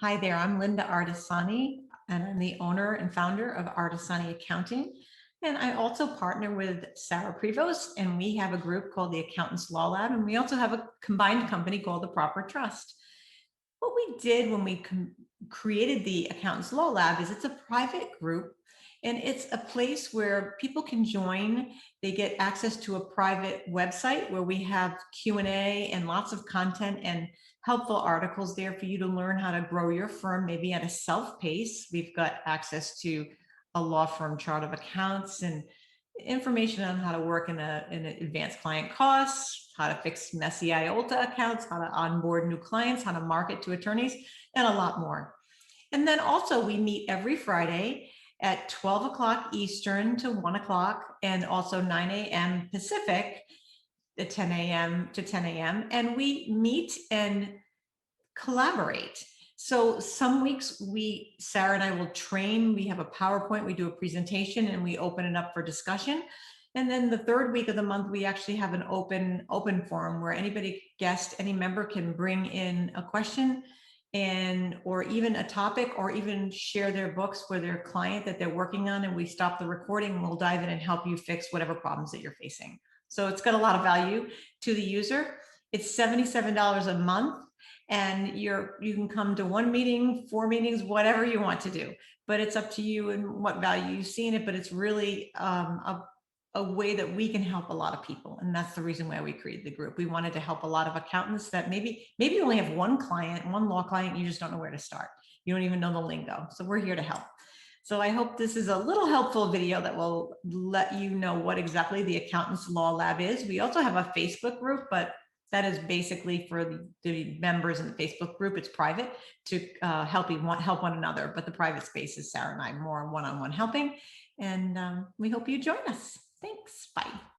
Hi there, I'm Linda Artisani, and I'm the owner and founder of Artisani Accounting. And I also partner with Sarah Prevost, and we have a group called the Accountants Law Lab, and we also have a combined company called the Proper Trust. What we did when we created the Accountants Law Lab is it's a private group, and it's a place where people can join. They get access to a private website where we have Q&A and lots of content and helpful articles there for you to learn how to grow your firm, maybe at a self pace. We've got access to a law firm chart of accounts and information on how to work in advanced client costs, how to fix messy IOLTA accounts, how to onboard new clients, how to market to attorneys, and a lot more. And then also we meet every Friday at 12 o'clock Eastern to 1 o'clock, and also 9 a.m. Pacific at 10 a.m. to 10 a.m. And we meet and collaborate. So some weeks Sarah and I will train, we have a PowerPoint, we do a presentation and we open it up for discussion. And then the third week of the month, we actually have an open forum where any member can bring in a question and or even a topic or even share their books for their client that they're working on. And we stop the recording and we'll dive in and help you fix whatever problems that you're facing. So it's got a lot of value to the user. It's $77 a month, and you can come to one meeting, four meetings, whatever you want to do, but it's up to you and what value you see in it. But it's really a way that we can help a lot of people, and that's the reason why we created the group. We wanted to help a lot of accountants that maybe you only have one client, one law client, and you just don't know where to start. You don't even know the lingo, so we're here to help. So I hope this is a little helpful video that will let you know what exactly the Accountants Law Lab is. We also have a Facebook group, but that is basically for the members in the Facebook group. It's private to help one another, but the private space is Sarah and I more one-on-one helping. And we hope you join us. Thanks. Bye.